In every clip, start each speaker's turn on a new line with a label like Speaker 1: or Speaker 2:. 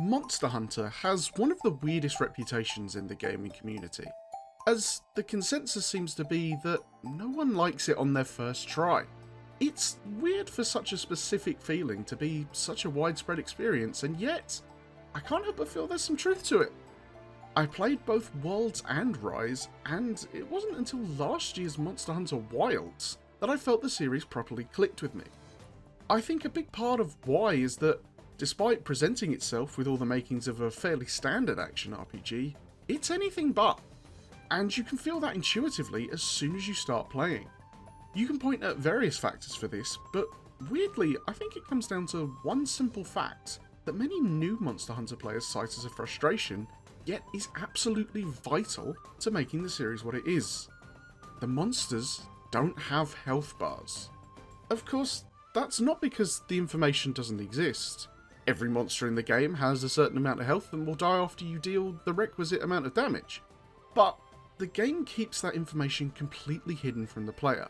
Speaker 1: Monster Hunter has one of the weirdest reputations in the gaming community, as the consensus seems to be that no one likes it on their first try. It's weird for such a specific feeling to be such a widespread experience, and yet, I can't help but feel there's some truth to it. I played both Worlds and Rise, and it wasn't until last year's Monster Hunter Wilds that I felt the series properly clicked with me. I think a big part of why is that, despite presenting itself with all the makings of a fairly standard action RPG, it's anything but. And you can feel that intuitively as soon as you start playing. You can point at various factors for this, but weirdly, I think it comes down to one simple fact that many new Monster Hunter players cite as a frustration, yet is absolutely vital to making the series what it is. The monsters don't have health bars. Of course, that's not because the information doesn't exist. Every monster in the game has a certain amount of health and will die after you deal the requisite amount of damage. But the game keeps that information completely hidden from the player.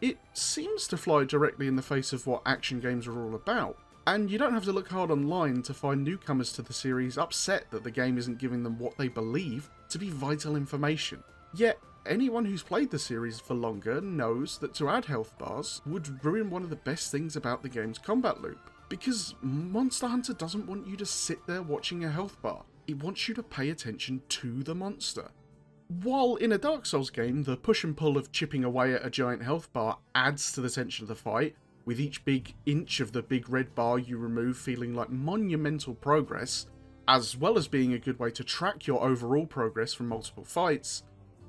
Speaker 1: It seems to fly directly in the face of what action games are all about, and you don't have to look hard online to find newcomers to the series upset that the game isn't giving them what they believe to be vital information. Yet, anyone who's played the series for longer knows that to add health bars would ruin one of the best things about the game's combat loop. Because Monster Hunter doesn't want you to sit there watching a health bar, it wants you to pay attention to the monster. While in a Dark Souls game, the push and pull of chipping away at a giant health bar adds to the tension of the fight, with each big inch of the big red bar you remove feeling like monumental progress, as well as being a good way to track your overall progress from multiple fights,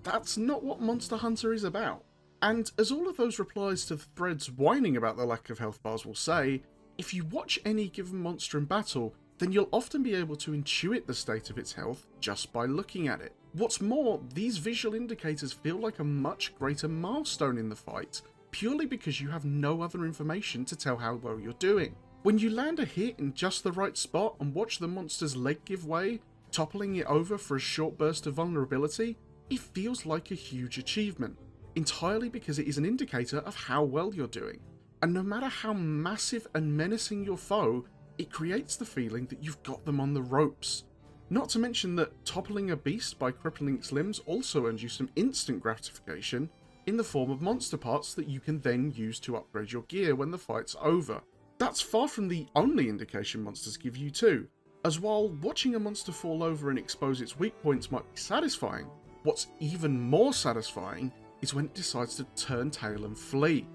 Speaker 1: that's not what Monster Hunter is about. And as all of those replies to the threads whining about the lack of health bars will say, if you watch any given monster in battle, then you'll often be able to intuit the state of its health just by looking at it. What's more, these visual indicators feel like a much greater milestone in the fight, purely because you have no other information to tell how well you're doing. When you land a hit in just the right spot and watch the monster's leg give way, toppling it over for a short burst of vulnerability, it feels like a huge achievement, entirely because it is an indicator of how well you're doing. And no matter how massive and menacing your foe, it creates the feeling that you've got them on the ropes. Not to mention that toppling a beast by crippling its limbs also earns you some instant gratification in the form of monster parts that you can then use to upgrade your gear when the fight's over. That's far from the only indication monsters give you too, as while watching a monster fall over and expose its weak points might be satisfying, what's even more satisfying is when it decides to turn tail and flee.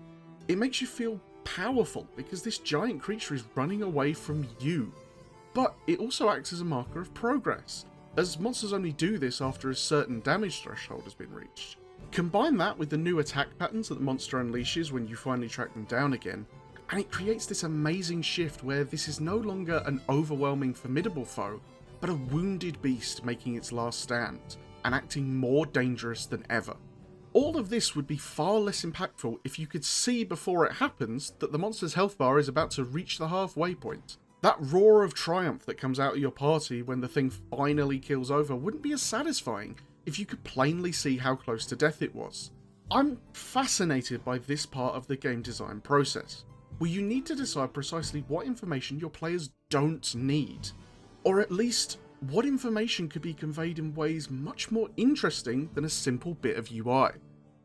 Speaker 1: It makes you feel powerful because this giant creature is running away from you. But it also acts as a marker of progress, as monsters only do this after a certain damage threshold has been reached. Combine that with the new attack patterns that the monster unleashes when you finally track them down again, and it creates this amazing shift where this is no longer an overwhelming formidable foe, but a wounded beast making its last stand, and acting more dangerous than ever. All of this would be far less impactful if you could see before it happens that the monster's health bar is about to reach the halfway point. That roar of triumph that comes out of your party when the thing finally kills over wouldn't be as satisfying if you could plainly see how close to death it was. I'm fascinated by this part of the game design process, where you need to decide precisely what information your players don't need, or at least what information could be conveyed in ways much more interesting than a simple bit of UI.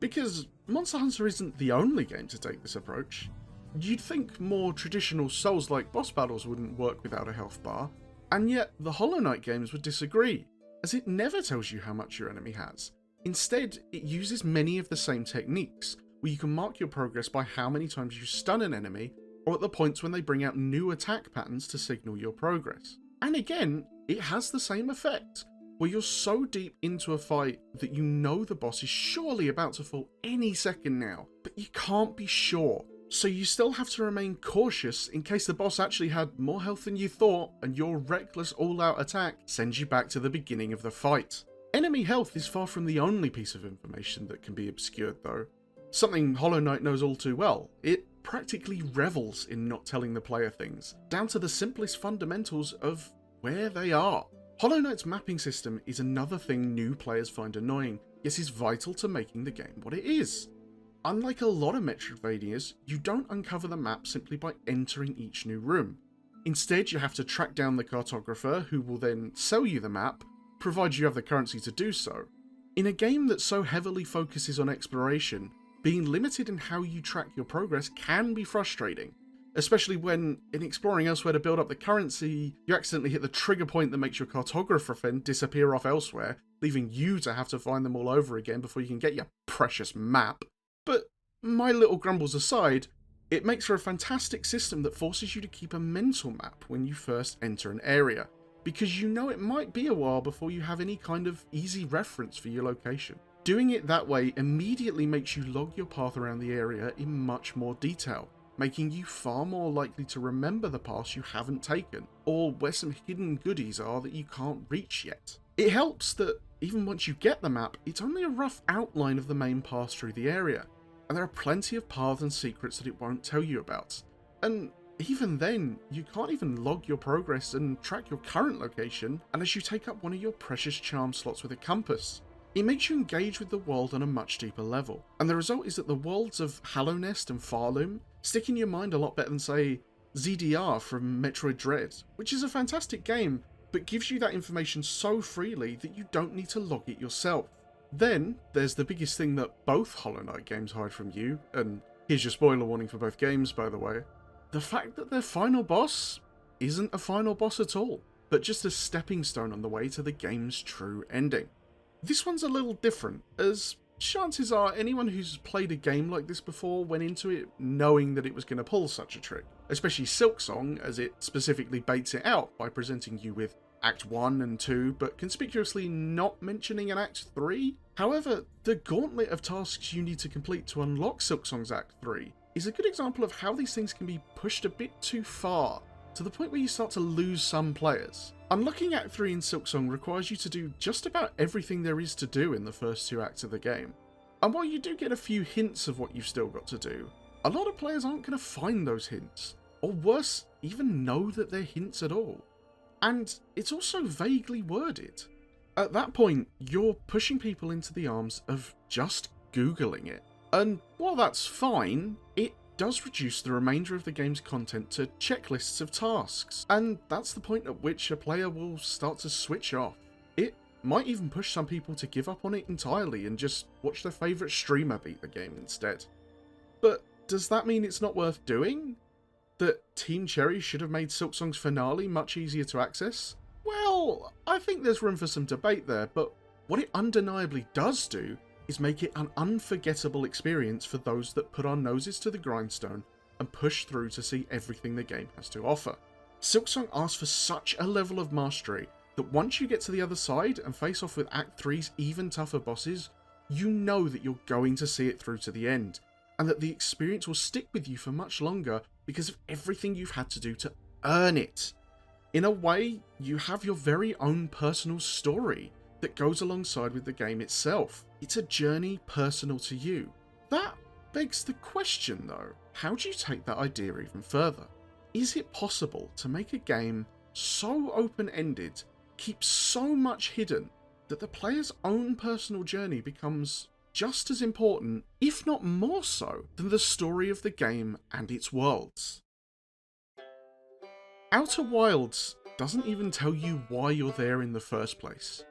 Speaker 1: Because Monster Hunter isn't the only game to take this approach. You'd think more traditional Souls-like boss battles wouldn't work without a health bar, and yet the Hollow Knight games would disagree, as it never tells you how much your enemy has. Instead, it uses many of the same techniques, where you can mark your progress by how many times you stun an enemy, or at the points when they bring out new attack patterns to signal your progress. And again, it has the same effect, where you're so deep into a fight that you know the boss is surely about to fall any second now, but you can't be sure. So you still have to remain cautious in case the boss actually had more health than you thought and your reckless all-out attack sends you back to the beginning of the fight. Enemy health is far from the only piece of information that can be obscured though. Something Hollow Knight knows all too well. It practically revels in not telling the player things, down to the simplest fundamentals of where they are. Hollow Knight's mapping system is another thing new players find annoying, yet is vital to making the game what it is. Unlike a lot of Metroidvanias, you don't uncover the map simply by entering each new room. Instead, you have to track down the cartographer, who will then sell you the map, provided you have the currency to do so. In a game that so heavily focuses on exploration, being limited in how you track your progress can be frustrating, especially when, in exploring elsewhere to build up the currency, you accidentally hit the trigger point that makes your cartographer friend disappear off elsewhere, leaving you to have to find them all over again before you can get your precious map. But my little grumbles aside, it makes for a fantastic system that forces you to keep a mental map when you first enter an area, because you know it might be a while before you have any kind of easy reference for your location. Doing it that way immediately makes you log your path around the area in much more detail, making you far more likely to remember the paths you haven't taken, or where some hidden goodies are that you can't reach yet. It helps that even once you get the map, it's only a rough outline of the main path through the area, and there are plenty of paths and secrets that it won't tell you about. And even then, you can't even log your progress and track your current location unless you take up one of your precious charm slots with a compass. It makes you engage with the world on a much deeper level, and the result is that the worlds of Hallownest and Farloom stick in your mind a lot better than, say, ZDR from Metroid Dread, which is a fantastic game, but gives you that information so freely that you don't need to log it yourself. Then, there's the biggest thing that both Hollow Knight games hide from you, and here's your spoiler warning for both games, by the way: the fact that their final boss isn't a final boss at all, but just a stepping stone on the way to the game's true ending. This one's a little different, as chances are anyone who's played a game like this before went into it knowing that it was going to pull such a trick, especially Silksong, as it specifically baits it out by presenting you with Act 1 and 2, but conspicuously not mentioning an Act 3. However, the gauntlet of tasks you need to complete to unlock Silksong's Act 3 is a good example of how these things can be pushed a bit too far, to the point where you start to lose some players. Unlocking Act 3 in Silksong requires you to do just about everything there is to do in the first 2 acts of the game. And while you do get a few hints of what you've still got to do, a lot of players aren't going to find those hints, or worse, even know that they're hints at all. And it's also vaguely worded. At that point, you're pushing people into the arms of just Googling it. And while that's fine, it does reduce the remainder of the game's content to checklists of tasks, and that's the point at which a player will start to switch off. It might even push some people to give up on it entirely and just watch their favourite streamer beat the game instead. But does that mean it's not worth doing? That Team Cherry should have made Silksong's finale much easier to access? Well, I think there's room for some debate there, but what it undeniably does do is make it an unforgettable experience for those that put our noses to the grindstone and push through to see everything the game has to offer. Silksong asks for such a level of mastery that once you get to the other side and face off with Act 3's even tougher bosses, you know that you're going to see it through to the end, and that the experience will stick with you for much longer because of everything you've had to do to earn it. In a way, you have your very own personal story that goes alongside with the game itself. It's a journey personal to you. That begs the question though, how do you take that idea even further? Is it possible to make a game so open-ended, keep so much hidden, that the player's own personal journey becomes just as important, if not more so, than the story of the game and its worlds? Outer Wilds doesn't even tell you why you're there in the first place.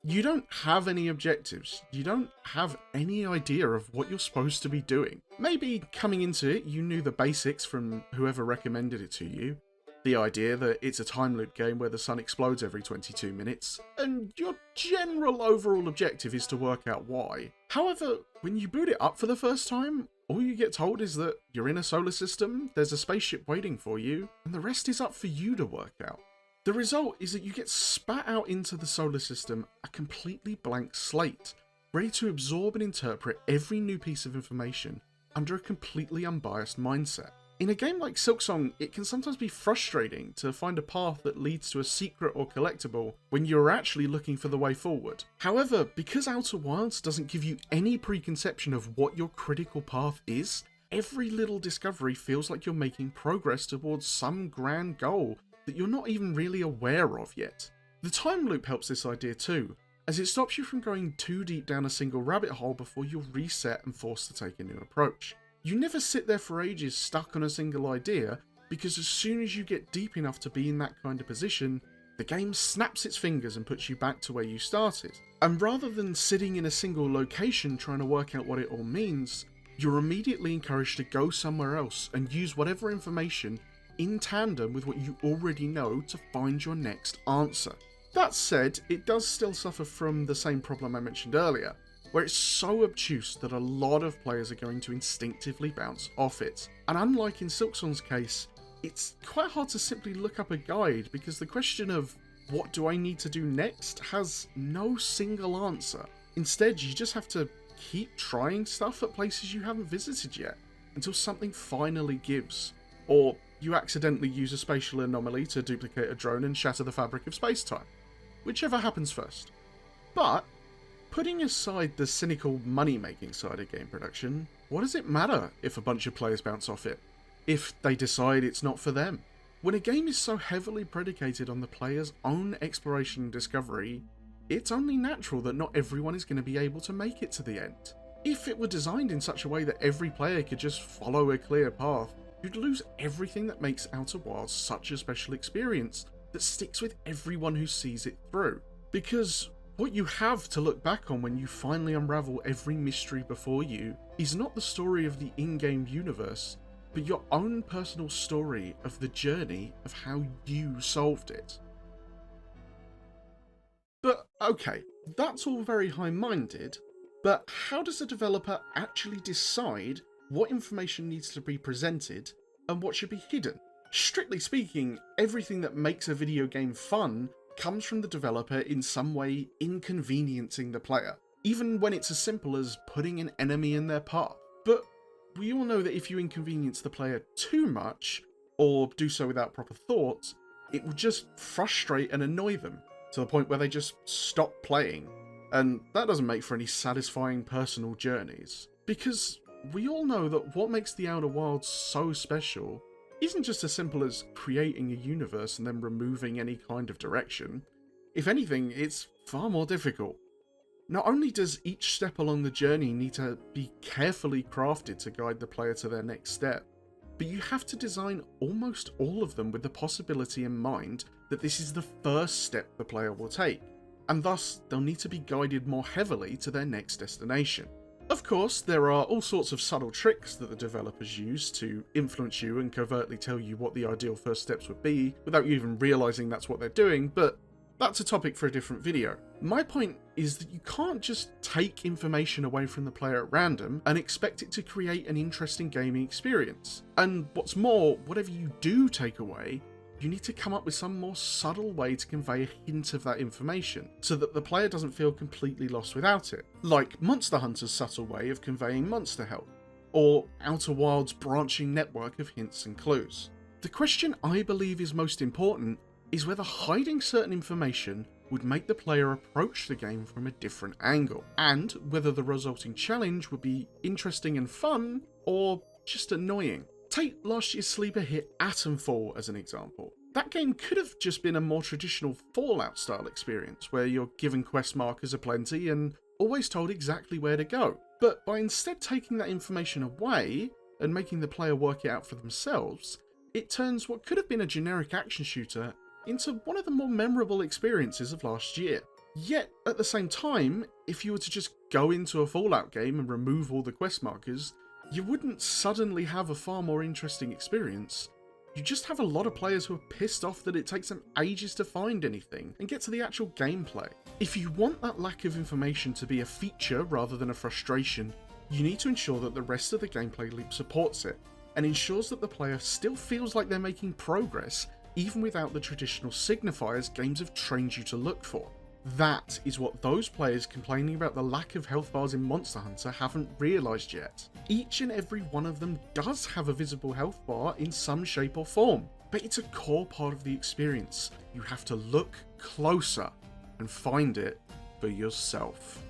Speaker 1: You don't have any objectives, you don't have any idea of what you're supposed to be doing. Maybe coming into it you knew the basics from whoever recommended it to you. The idea that it's a time loop game where the sun explodes every 22 minutes, and your general overall objective is to work out why. However, when you boot it up for the first time, all you get told is that you're in a solar system, there's a spaceship waiting for you, and the rest is up for you to work out. The result is that you get spat out into the solar system a completely blank slate, ready to absorb and interpret every new piece of information under a completely unbiased mindset. In a game like Silksong, it can sometimes be frustrating to find a path that leads to a secret or collectible when you're actually looking for the way forward. However, because Outer Wilds doesn't give you any preconception of what your critical path is, every little discovery feels like you're making progress towards some grand goal that you're not even really aware of yet. The time loop helps this idea too, as it stops you from going too deep down a single rabbit hole before you're reset and forced to take a new approach. You never sit there for ages stuck on a single idea, because as soon as you get deep enough to be in that kind of position, the game snaps its fingers and puts you back to where you started. And rather than sitting in a single location trying to work out what it all means, you're immediately encouraged to go somewhere else and use whatever information in tandem with what you already know to find your next answer. That said, it does still suffer from the same problem I mentioned earlier, where it's so obtuse that a lot of players are going to instinctively bounce off it. And unlike in Silksong's case, it's quite hard to simply look up a guide because the question of what do I need to do next has no single answer. Instead, you just have to keep trying stuff at places you haven't visited yet until something finally gives. Or you accidentally use a spatial anomaly to duplicate a drone and shatter the fabric of space-time. Whichever happens first. But putting aside the cynical money-making side of game production, what does it matter if a bunch of players bounce off it? If they decide it's not for them? When a game is so heavily predicated on the player's own exploration and discovery, it's only natural that not everyone is going to be able to make it to the end. If it were designed in such a way that every player could just follow a clear path, you'd lose everything that makes Outer Wilds such a special experience that sticks with everyone who sees it through. Because what you have to look back on when you finally unravel every mystery before you is not the story of the in-game universe, but your own personal story of the journey of how you solved it. But okay, that's all very high-minded, but how does a developer actually decide what information needs to be presented and what should be hidden? Strictly speaking, everything that makes a video game fun comes from the developer in some way inconveniencing the player, even when it's as simple as putting an enemy in their path. But we all know that if you inconvenience the player too much, or do so without proper thought, it will just frustrate and annoy them, to the point where they just stop playing, and that doesn't make for any satisfying personal journeys. Because we all know that what makes the Outer Wilds so special isn't just as simple as creating a universe and then removing any kind of direction. If anything, it's far more difficult. Not only does each step along the journey need to be carefully crafted to guide the player to their next step, but you have to design almost all of them with the possibility in mind that this is the first step the player will take, and thus they'll need to be guided more heavily to their next destination. Of course, there are all sorts of subtle tricks that the developers use to influence you and covertly tell you what the ideal first steps would be without you even realising that's what they're doing, but that's a topic for a different video. My point is that you can't just take information away from the player at random and expect it to create an interesting gaming experience. And what's more, whatever you do take away, you need to come up with some more subtle way to convey a hint of that information, so that the player doesn't feel completely lost without it. Like Monster Hunter's subtle way of conveying monster health, or Outer Wilds' branching network of hints and clues. The question I believe is most important is whether hiding certain information would make the player approach the game from a different angle, and whether the resulting challenge would be interesting and fun, or just annoying. Take last year's sleeper hit Atomfall as an example. That game could have just been a more traditional Fallout style experience, where you're given quest markers aplenty and always told exactly where to go. But by instead taking that information away and making the player work it out for themselves, it turns what could have been a generic action shooter into one of the more memorable experiences of last year. Yet, at the same time, if you were to just go into a Fallout game and remove all the quest markers, you wouldn't suddenly have a far more interesting experience. You just have a lot of players who are pissed off that it takes them ages to find anything and get to the actual gameplay. If you want that lack of information to be a feature rather than a frustration, you need to ensure that the rest of the gameplay loop supports it, and ensures that the player still feels like they're making progress even without the traditional signifiers games have trained you to look for. That is what those players complaining about the lack of health bars in Monster Hunter haven't realised yet. Each and every one of them does have a visible health bar in some shape or form, but it's a core part of the experience. You have to look closer and find it for yourself.